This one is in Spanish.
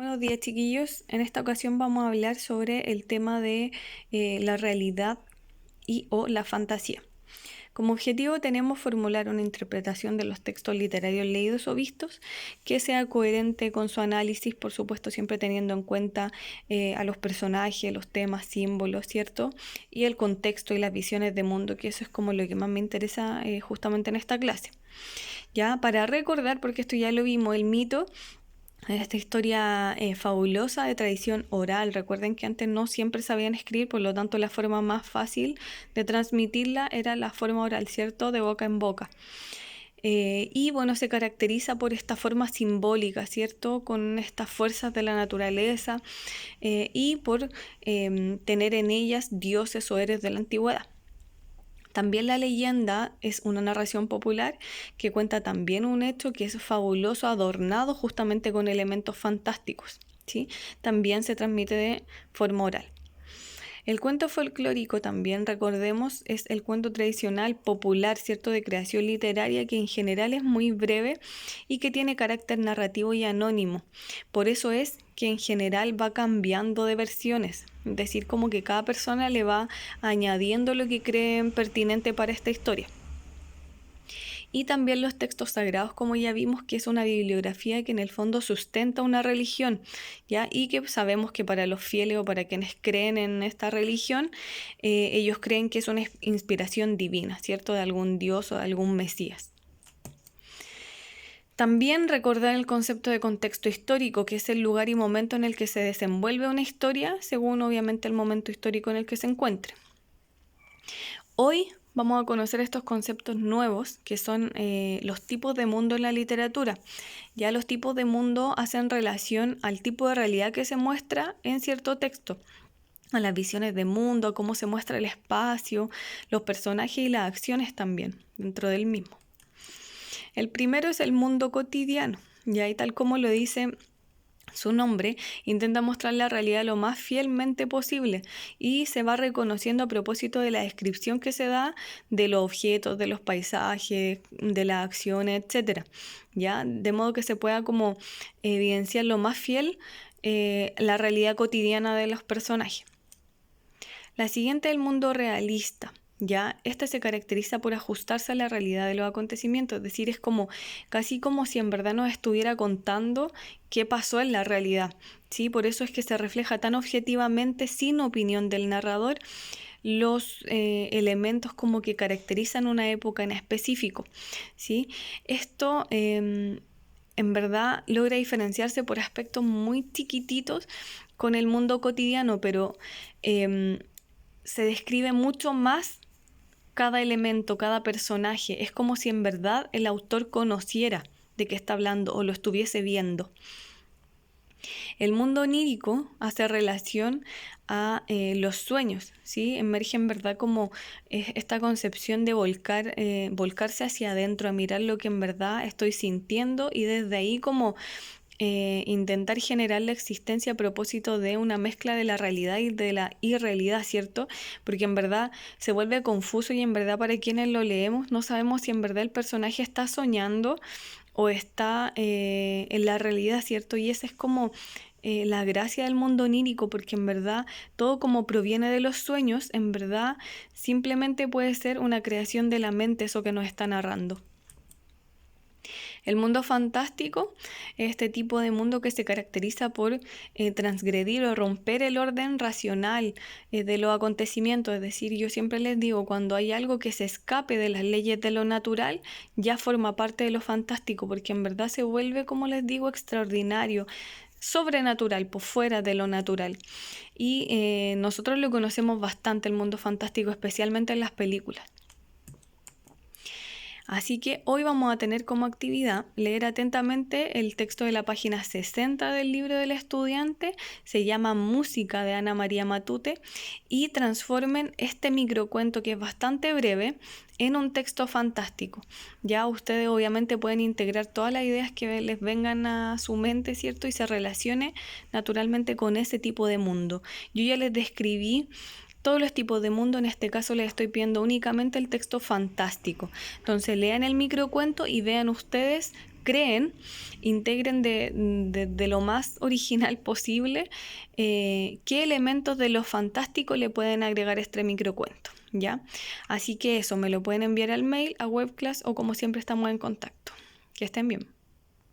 Buenos días, chiquillos. En esta ocasión vamos a hablar sobre el tema de la realidad y o la fantasía. Como objetivo tenemos formular una interpretación de los textos literarios leídos o vistos que sea coherente con su análisis, por supuesto siempre teniendo en cuenta a los personajes, los temas, símbolos, ¿cierto? Y el contexto y las visiones de mundo, que eso es como lo que más me interesa justamente en esta clase. Ya, para recordar, porque esto ya lo vimos, el mito, esta historia fabulosa de tradición oral. Recuerden que antes no siempre sabían escribir, por lo tanto la forma más fácil de transmitirla era la forma oral, ¿cierto? De boca en boca. Y bueno, se caracteriza por esta forma simbólica, ¿cierto? Con estas fuerzas de la naturaleza y por tener en ellas dioses o héroes de la antigüedad. También la leyenda es una narración popular que cuenta también un hecho que es fabuloso, adornado justamente con elementos fantásticos, ¿sí? También se transmite de forma oral. El cuento folclórico también, recordemos, es el cuento tradicional popular, ¿cierto?, de creación literaria que en general es muy breve y que tiene carácter narrativo y anónimo. Por eso es que en general va cambiando de versiones, es decir, como que cada persona le va añadiendo lo que creen pertinente para esta historia. Y también los textos sagrados, como ya vimos, que es una bibliografía que en el fondo sustenta una religión, ¿ya? Y que sabemos que para los fieles o para quienes creen en esta religión, ellos creen que es una inspiración divina, ¿cierto? De algún dios o de algún mesías. También recordar el concepto de contexto histórico, que es el lugar y momento en el que se desenvuelve una historia, según obviamente el momento histórico en el que se encuentre. Hoy vamos a conocer estos conceptos nuevos, que son los tipos de mundo en la literatura. Ya los tipos de mundo hacen relación al tipo de realidad que se muestra en cierto texto, a las visiones de mundo, a cómo se muestra el espacio, los personajes y las acciones también dentro del mismo. El primero es el mundo cotidiano, ya y tal como lo dice su nombre, intenta mostrar la realidad lo más fielmente posible y se va reconociendo a propósito de la descripción que se da de los objetos, de los paisajes, de las acciones, etcétera, ¿ya? De modo que se pueda como evidenciar lo más fiel la realidad cotidiana de los personajes. La siguiente es el mundo realista. Ya, este se caracteriza por ajustarse a la realidad de los acontecimientos, es decir, es como casi como si en verdad nos estuviera contando qué pasó en la realidad, ¿sí? Por eso es que se refleja tan objetivamente, sin opinión del narrador, los elementos como que caracterizan una época en específico, ¿sí? Esto en verdad logra diferenciarse por aspectos muy chiquititos con el mundo cotidiano, pero se describe mucho más cada elemento, cada personaje. Es como si en verdad el autor conociera de qué está hablando o lo estuviese viendo. El mundo onírico hace relación a los sueños, ¿sí? Emerge en verdad como esta concepción de volcarse hacia adentro, a mirar lo que en verdad estoy sintiendo y desde ahí como intentar generar la existencia a propósito de una mezcla de la realidad y de la irrealidad, ¿cierto? Porque en verdad se vuelve confuso y en verdad para quienes lo leemos no sabemos si en verdad el personaje está soñando o está en la realidad, ¿cierto? Y esa es como la gracia del mundo onírico, porque en verdad todo como proviene de los sueños, en verdad simplemente puede ser una creación de la mente eso que nos está narrando. El mundo fantástico es este tipo de mundo que se caracteriza por transgredir o romper el orden racional de los acontecimientos. Es decir, yo siempre les digo, cuando hay algo que se escape de las leyes de lo natural, ya forma parte de lo fantástico, porque en verdad se vuelve, como les digo, extraordinario, sobrenatural, por fuera de lo natural. Y nosotros lo conocemos bastante, el mundo fantástico, especialmente en las películas. Así que hoy vamos a tener como actividad leer atentamente el texto de la página 60 del libro del estudiante, se llama Música de Ana María Matute, y transformen este microcuento que es bastante breve en un texto fantástico. Ya ustedes obviamente pueden integrar todas las ideas que les vengan a su mente, ¿cierto? Y se relacione naturalmente con ese tipo de mundo. Yo ya les describí todos los tipos de mundo, en este caso les estoy pidiendo únicamente el texto fantástico. Entonces lean el microcuento y vean ustedes creen, integren de lo más original posible qué elementos de lo fantástico le pueden agregar a este microcuento, ¿ya? Así que eso, me lo pueden enviar al mail, a Webclass o como siempre estamos en contacto. Que estén bien.